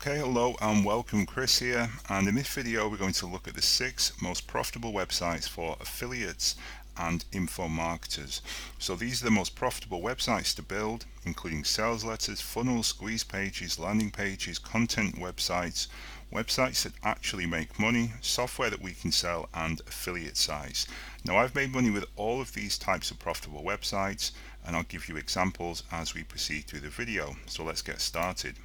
Okay, hello and welcome. Chris here, and in this video we're going to look at the 6 most profitable websites for affiliates and info marketers. So these are the most profitable websites to build, including sales letters, funnels, squeeze pages, landing pages, content websites, websites that actually make money, software that we can sell, and affiliate sites. Now, I've made money with all of these types of profitable websites, and I'll give you examples as we proceed through the video. So let's get started.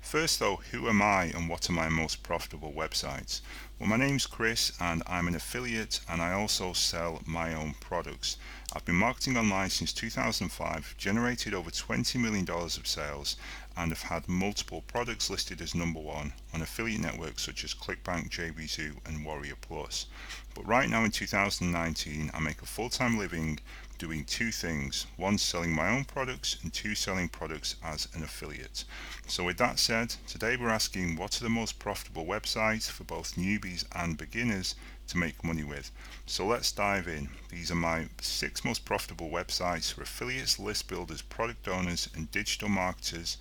First though, who am I and what are my most profitable websites? Well, my name's Chris and I'm an affiliate, and I also sell my own products. I've been marketing online since 2005, generated over $20 million of sales, and have had multiple products listed as #1 on affiliate networks such as ClickBank, JVZoo and Warrior Plus. But right now in 2019, I make a full-time living doing two things: one, selling my own products, and two, selling products as an affiliate. So with that said, today we're asking what are the most profitable websites for both newbies and beginners to make money with. So let's dive in. These are my 6 most profitable websites for affiliates, list builders, product owners and digital marketers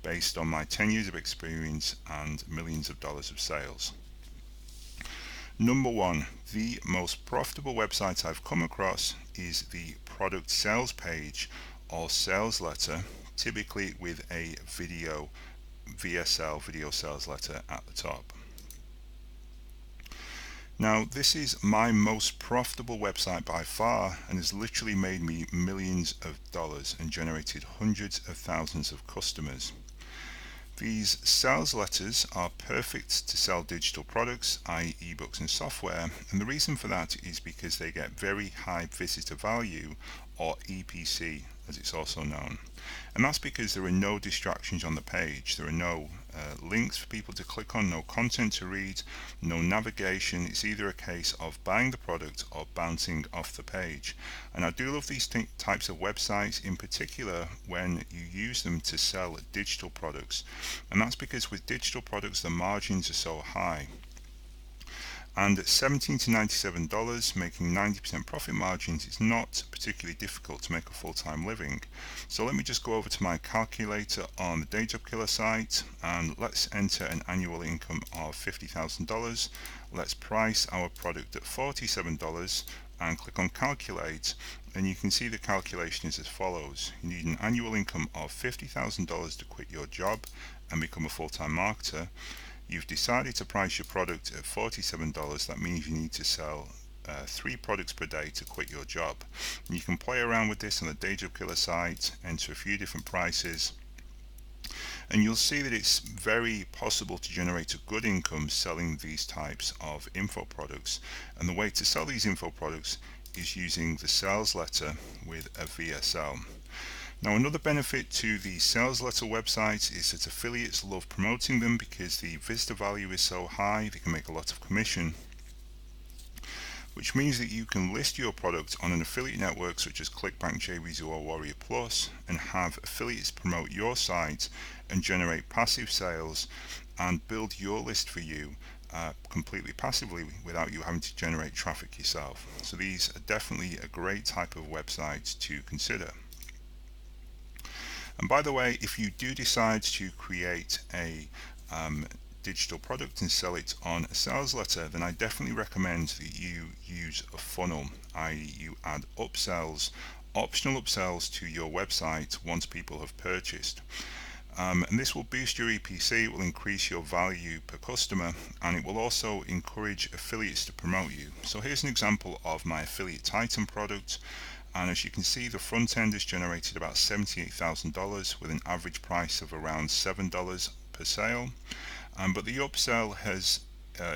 based on my 10 years of experience and millions of dollars of sales. #1, the most profitable website I've come across is the product sales page or sales letter, typically with a video VSL, video sales letter, at the top. Now, this is my most profitable website by far and has literally made me millions of dollars and generated hundreds of thousands of customers. These sales letters are perfect to sell digital products, i.e. ebooks and software, and the reason for that is because they get very high visitor value, or EPC as it's also known. And that's because there are no distractions on the page. There are no links for people to click on, no content to read, no navigation. It's either a case of buying the product or bouncing off the page. And I do love these types of websites, in particular when you use them to sell digital products. And that's because with digital products the margins are so high. And at $17 to $97, making 90% profit margins is not particularly difficult to make a full-time living. So let me just go over to my calculator on the Day Job Killer site, and let's enter an annual income of $50,000. Let's price our product at $47 and click on calculate, and you can see the calculation is as follows. You need an annual income of $50,000 to quit your job and become a full-time marketer. You've decided to price your product at $47. That means you need to sell 3 products per day to quit your job. And you can play around with this on the Day Job Killer site, enter a few different prices, and you'll see that it's very possible to generate a good income selling these types of info products. And the way to sell these info products is using the sales letter with a VSL. Now, another benefit to the sales letter websites is that affiliates love promoting them because the visitor value is so high, they can make a lot of commission, which means that you can list your product on an affiliate network such as ClickBank, JVZoo or Warrior Plus and have affiliates promote your site and generate passive sales and build your list for you completely passively without you having to generate traffic yourself. So these are definitely a great type of website to consider. And by the way, if you do decide to create a digital product and sell it on a sales letter, then I definitely recommend that you use a funnel, i.e. you add upsells, optional upsells to your website once people have purchased. And this will boost your EPC, it will increase your value per customer, and it will also encourage affiliates to promote you. So here's an example of my Affiliate Titan product. And as you can see, the front end has generated about $78,000 with an average price of around $7 per sale. But the upsell has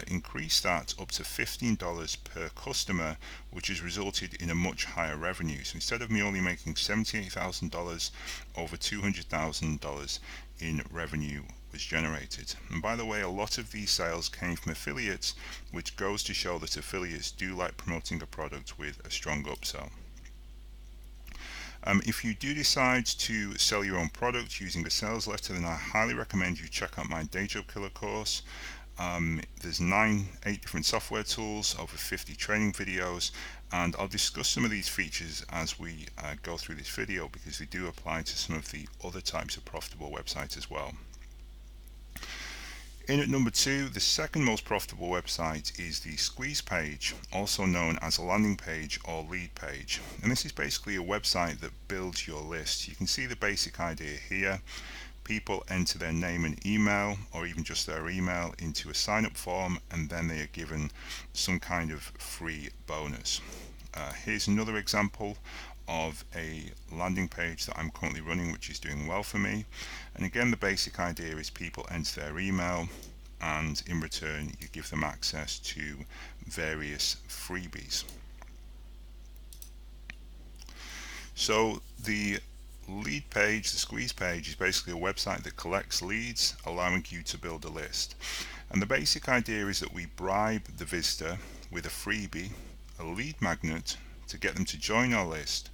increased that up to $15 per customer, which has resulted in a much higher revenue. So instead of me only making $78,000, over $200,000 in revenue was generated. And by the way, a lot of these sales came from affiliates, which goes to show that affiliates do like promoting a product with a strong upsell. If you do decide to sell your own product using a sales letter, then I highly recommend you check out my Day Job Killer course. There's 8 different software tools, over 50 training videos, and I'll discuss some of these features as we go through this video because they do apply to some of the other types of profitable websites as well. In at number 2, the second most profitable website is the squeeze page, also known as a landing page or lead page. And this is basically a website that builds your list. You can see the basic idea here. People enter their name and email, or even just their email, into a sign-up form, and then they are given some kind of free bonus. Here's another example of a landing page that I'm currently running, which is doing well for me. And again, the basic idea is people enter their email, and in return you give them access to various freebies. So the lead page, the squeeze page, is basically a website that collects leads, allowing you to build a list. And the basic idea is that we bribe the visitor with a freebie, a lead magnet, to get them to join our list.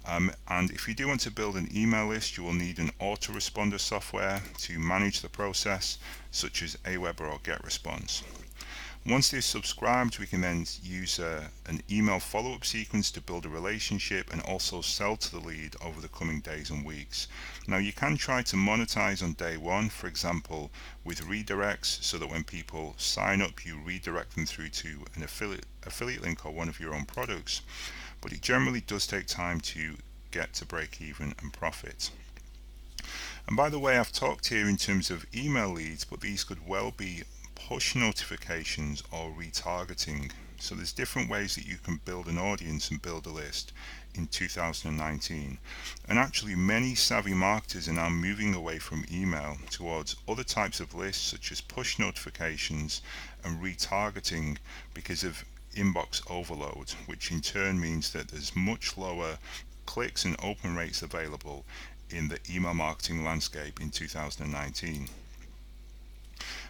And if you do want to build an email list, you will need an autoresponder software to manage the process, such as Aweber or GetResponse. Once they're subscribed, we can then use an email follow-up sequence to build a relationship and also sell to the lead over the coming days and weeks. Now, you can try to monetize on day one, for example, with redirects, so that when people sign up, you redirect them through to an affiliate link or one of your own products. But it generally does take time to get to break even and profit. And by the way, I've talked here in terms of email leads, but these could well be push notifications or retargeting. So there's different ways that you can build an audience and build a list in 2019. And actually many savvy marketers are now moving away from email towards other types of lists, such as push notifications and retargeting, because of inbox overload, which in turn means that there's much lower clicks and open rates available in the email marketing landscape in 2019.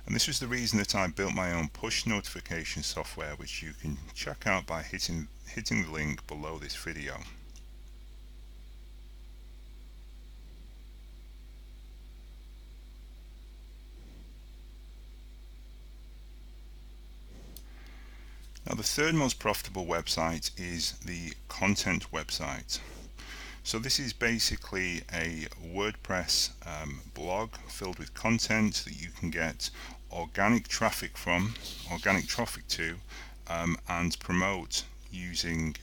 And this was the reason that I built my own push notification software, which you can check out by hitting the link below this video. Now, the third most profitable website is the content website. So this is basically a WordPress blog filled with content that you can get organic traffic to, and promote using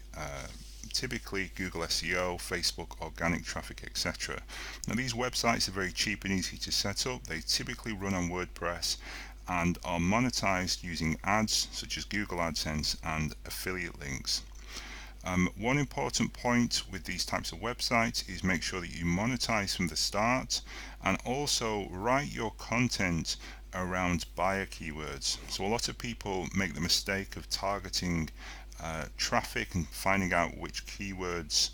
typically Google SEO, Facebook organic traffic, etc. Now, these websites are very cheap and easy to set up. They typically run on WordPress and are monetized using ads such as Google AdSense and affiliate links. One important point with these types of websites is make sure that you monetize from the start, and also write your content around buyer keywords. So a lot of people make the mistake of targeting traffic and finding out which keywords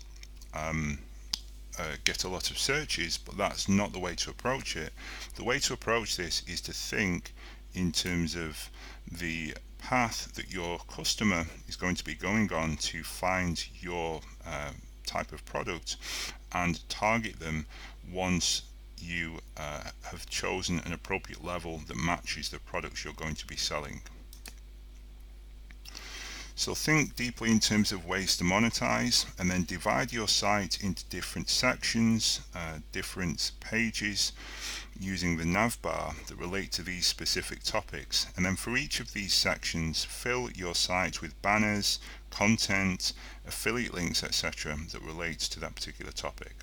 get a lot of searches, but that's not the way to approach it. The way to approach this is to think in terms of the path that your customer is going to be going on to find your type of product, and target them once you have chosen an appropriate level that matches the products you're going to be selling. So think deeply in terms of ways to monetize, and then divide your site into different sections, different pages, using the nav bar that relate to these specific topics. And then for each of these sections, fill your site with banners, content, affiliate links, etc. that relates to that particular topic.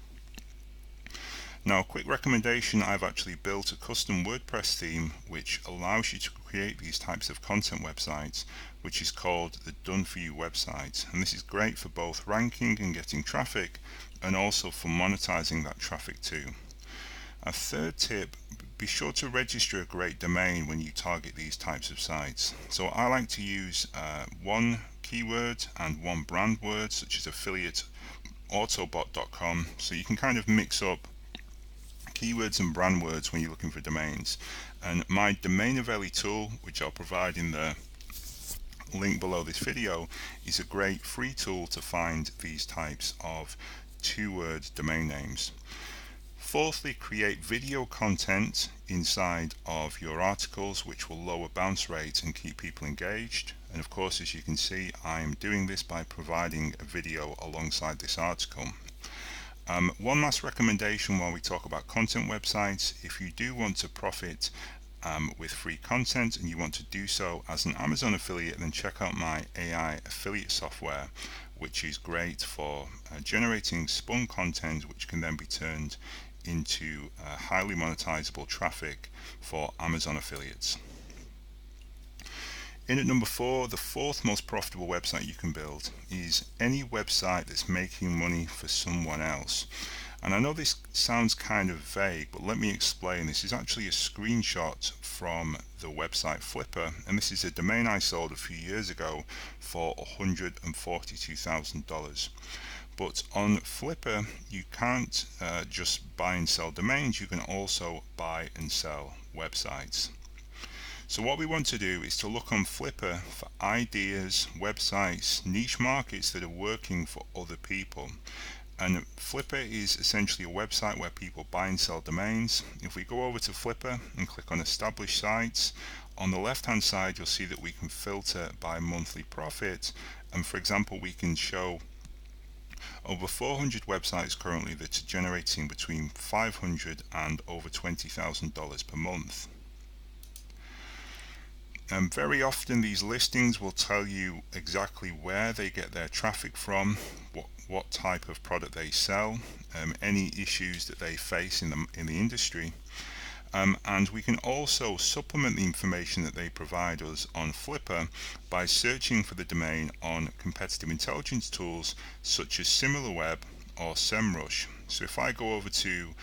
Now, a quick recommendation: I've actually built a custom WordPress theme which allows you to create these types of content websites, which is called the Done For You website. And this is great for both ranking and getting traffic, and also for monetizing that traffic too. A third tip: be sure to register a great domain when you target these types of sites. So I like to use one keyword and one brand word, such as affiliateautobot.com, so you can kind of mix up keywords and brand words when you're looking for domains. And my Domainovelli tool, which I'll provide in the link below this video, is a great free tool to find these types of two-word domain names. Fourthly, create video content inside of your articles, which will lower bounce rates and keep people engaged. And of course, as you can see, I am doing this by providing a video alongside this article. One last recommendation while we talk about content websites: if you do want to profit with free content and you want to do so as an Amazon affiliate, then check out my AI affiliate software, which is great for generating spun content which can then be turned into highly monetizable traffic for Amazon affiliates. In at number 4, the fourth most profitable website you can build is any website that's making money for someone else. And I know this sounds kind of vague, but let me explain. This is actually a screenshot from the website Flipper, and this is a domain I sold a few years ago for $142,000. But on Flipper, you can't just buy and sell domains, you can also buy and sell websites. So what we want to do is to look on Flipper for ideas, websites, niche markets that are working for other people. And Flipper is essentially a website where people buy and sell domains. If we go over to Flipper and click on established sites, on the left hand side you'll see that we can filter by monthly profit, and for example we can show over 400 websites currently that are generating between $500 and over $20,000 per month. Very often these listings will tell you exactly where they get their traffic from, what type of product they sell, any issues that they face in the industry, and we can also supplement the information that they provide us on Flipper by searching for the domain on competitive intelligence tools such as SimilarWeb or SEMrush. So if I go over to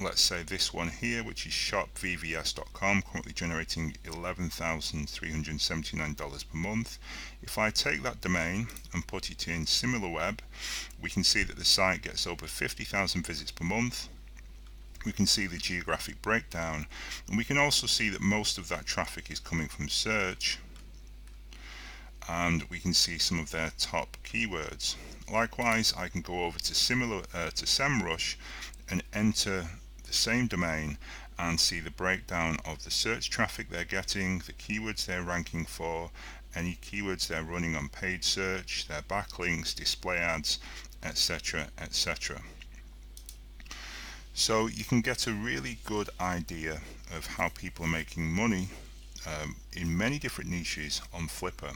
let's say this one here, which is shopvvs.com, currently generating $11,379 per month. If I take that domain and put it in SimilarWeb, we can see that the site gets over 50,000 visits per month. We can see the geographic breakdown, and we can also see that most of that traffic is coming from search, and we can see some of their top keywords. Likewise, I can go over to SEMrush and enter the same domain and see the breakdown of the search traffic they're getting, the keywords they're ranking for, any keywords they're running on paid search, their backlinks, display ads, etc., etc. So you can get a really good idea of how people are making money in many different niches on Flipper.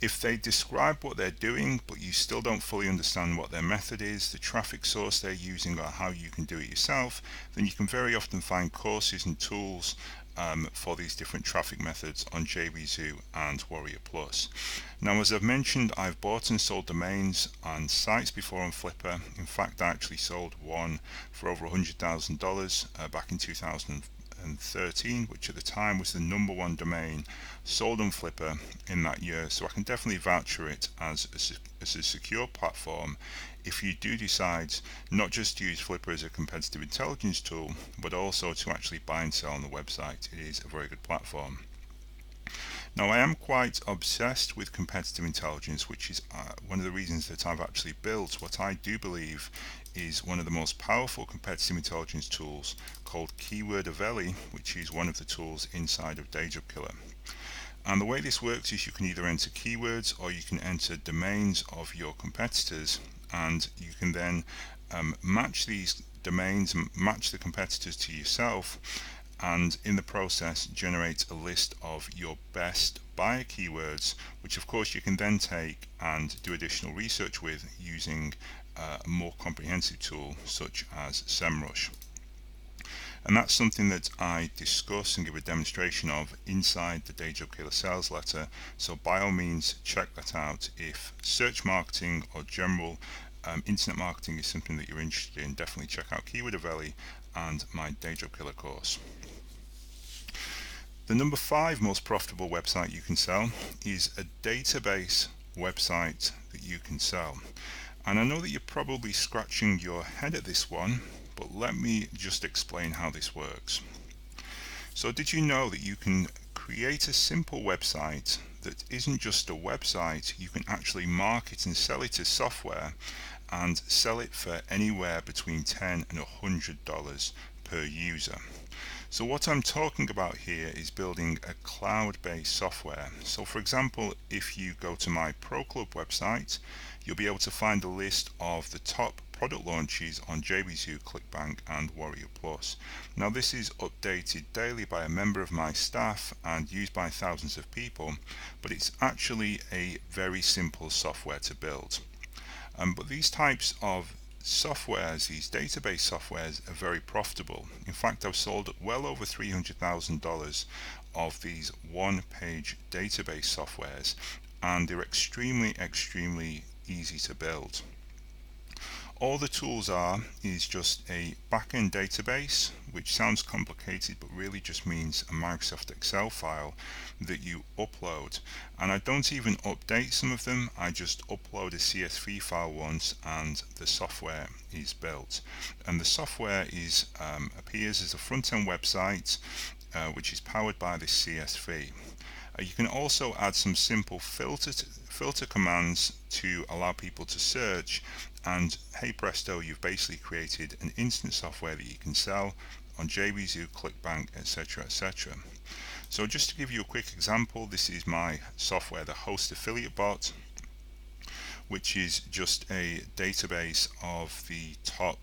If they describe what they're doing, but you still don't fully understand what their method is, the traffic source they're using, or how you can do it yourself, then you can very often find courses and tools for these different traffic methods on JVZoo and Warrior Plus. Now, as I've mentioned, I've bought and sold domains and sites before on Flipper. In fact, I actually sold one for over $100,000 back in 2013, which at the time was the #1 domain sold on Flipper in that year. So I can definitely vouch for it as a secure platform if you do decide not just to use Flipper as a competitive intelligence tool, but also to actually buy and sell on the website. It is a very good platform. Now, I am quite obsessed with competitive intelligence, which is one of the reasons that I've actually built what I do believe is one of the most powerful competitive intelligence tools called Keyword Avelli, which is one of the tools inside of DayJobKiller. And the way this works is you can either enter keywords or you can enter domains of your competitors, and you can then match these domains and match the competitors to yourself, and in the process generate a list of your best buyer keywords, which of course you can then take and do additional research with using a more comprehensive tool such as SEMrush. And that's something that I discuss and give a demonstration of inside the DayJobKiller sales letter, so by all means check that out. If search marketing or general internet marketing is something that you're interested in, definitely check out Keyword Avelli and my DayJobKiller course. The number 5 most profitable website you can sell is a database website that you can sell. And I know that you're probably scratching your head at this one, but let me just explain how this works. So did you know that you can create a simple website that isn't just a website? You can actually market and sell it as software and sell it for anywhere between $10 and $100 per user. So what I'm talking about here is building a cloud-based software. So for example, if you go to my Pro Club website, you'll be able to find a list of the top product launches on JVZoo, ClickBank and Warrior Plus. Now this is updated daily by a member of my staff and used by thousands of people, but it's actually a very simple software to build. But these types of softwares, these database softwares, are very profitable. In fact, I've sold well over $300,000 of these one-page database softwares, and they're extremely easy to build. All the tools are is just a backend database, which sounds complicated but really just means a Microsoft Excel file that you upload. And I don't even update some of them, I just upload a CSV file once and the software is built. And the software appears as a front-end website which is powered by this CSV. You can also add some simple filter commands to allow people to search, and hey presto, you've basically created an instant software that you can sell on JVZoo, ClickBank, etc. etc. So just to give you a quick example, this is my software, the Host Affiliate Bot, which is just a database of the top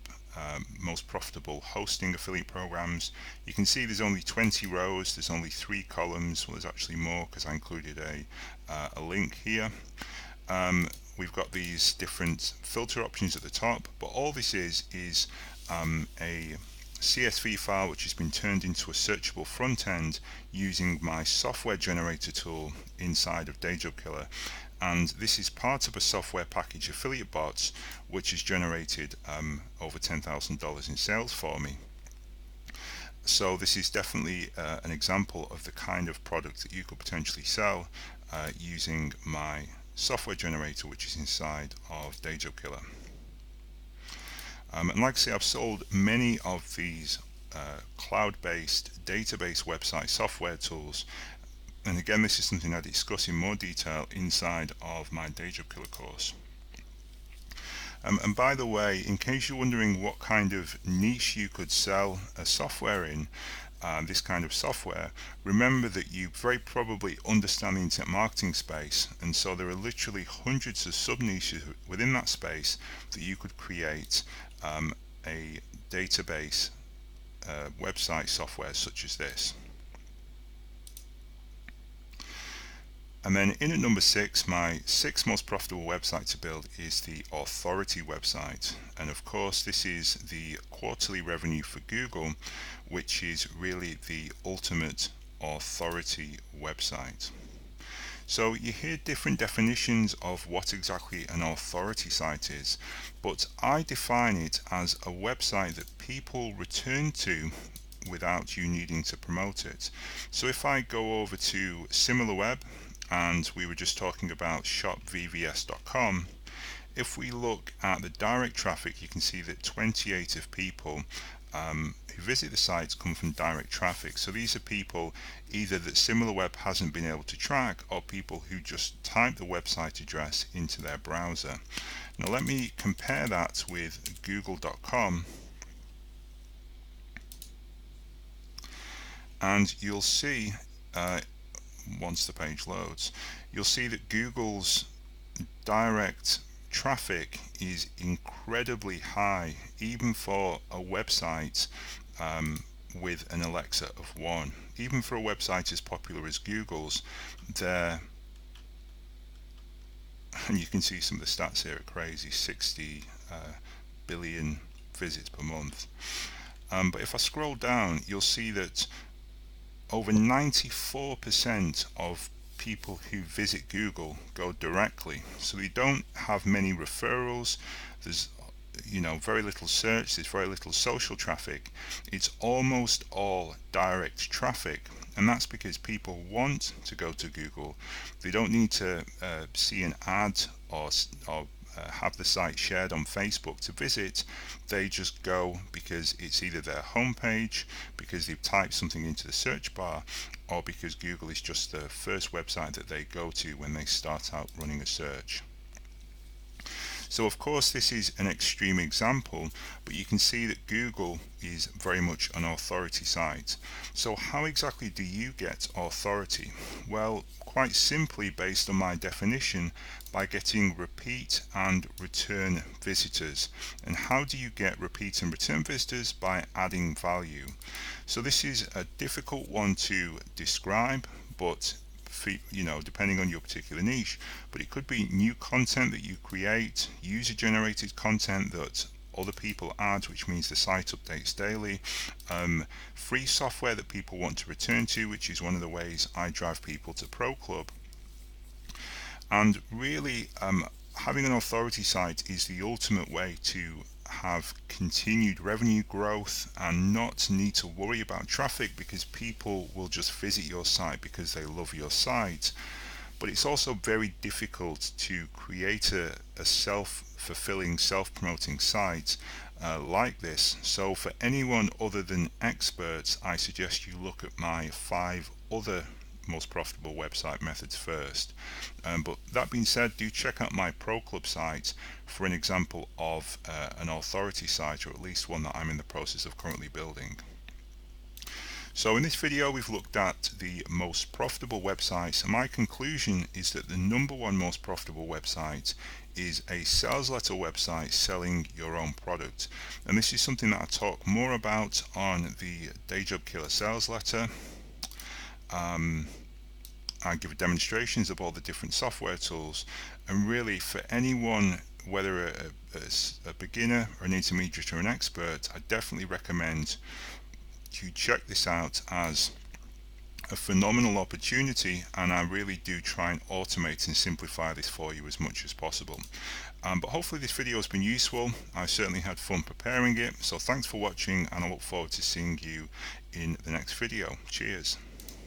most profitable hosting affiliate programs. You can see there's only 20 rows, there's only 3 columns. Well, there's actually more because I included a link here. We've got these different filter options at the top, but all this is a CSV file which has been turned into a searchable front end using my software generator tool inside of DayJobKiller. And this is part of a software package, Affiliate Bots, which has generated over $10,000 in sales for me. So this is definitely an example of the kind of product that you could potentially sell using my software generator, which is inside of DayJobKiller. And like I say, I've sold many of these cloud-based database website software tools. And again, this is something I discuss in more detail inside of my DayJobKiller course. And by the way, in case you're wondering what kind of niche you could sell a software in, this kind of software, remember that you very probably understand the internet marketing space, and so there are literally hundreds of sub-niches within that space that you could create a database website software such as this. And then in at number 6, my 6th most profitable website to build is the Authority website. And of course this is the quarterly revenue for Google, which is really the ultimate authority website. So you hear different definitions of what exactly an authority site is, but I define it as a website that people return to without you needing to promote it. So if I go over to SimilarWeb, and we were just talking about shopvvs.com, if we look at the direct traffic, you can see that 28 of people who visit the sites come from direct traffic. So these are people either that SimilarWeb hasn't been able to track, or people who just type the website address into their browser. Now let me compare that with google.com, and you'll see once the page loads, you'll see that Google's direct traffic is incredibly high, even for a website with an Alexa of 1. Even for a website as popular as Google's, there, and you can see some of the stats here are crazy, 60 billion visits per month. But if I scroll down, you'll see that over 94% of people who visit Google go directly. So they don't have many referrals. There's very little search, there's very little social traffic. It's almost all direct traffic, and that's because people want to go to Google. They don't need to see an ad or have the site shared on Facebook to visit. They just go because it's either their homepage, because they've typed something into the search bar, or because Google is just the first website that they go to when they start out running a search. So of course this is an extreme example, but you can see that Google is very much an authority site. So how exactly do you get authority? Well, quite simply, based on my definition, by getting repeat and return visitors. And how do you get repeat and return visitors? By adding value. So this is a difficult one to describe, but depending on your particular niche, but it could be new content that you create, user generated content that other people add, which means the site updates daily, free software that people want to return to, which is one of the ways I drive people to Pro Club. And really, having an authority site is the ultimate way to have continued revenue growth and not need to worry about traffic, because people will just visit your site because they love your site. But it's also very difficult to create a self-fulfilling, self-promoting site like this. So for anyone other than experts, I suggest you look at my 5 other most profitable website methods first. But that being said, do check out my Pro Club site for an example of an authority site, or at least one that I'm in the process of currently building. So in this video we've looked at the most profitable websites, and my conclusion is that the #1 most profitable website is a sales letter website selling your own product. And this is something that I talk more about on the Day Job Killer sales letter. I give demonstrations of all the different software tools, and really for anyone, whether a beginner or an intermediate or an expert, I definitely recommend you check this out as a phenomenal opportunity, and I really do try and automate and simplify this for you as much as possible. But hopefully this video has been useful. I certainly had fun preparing it, so thanks for watching, and I look forward to seeing you in the next video. Cheers.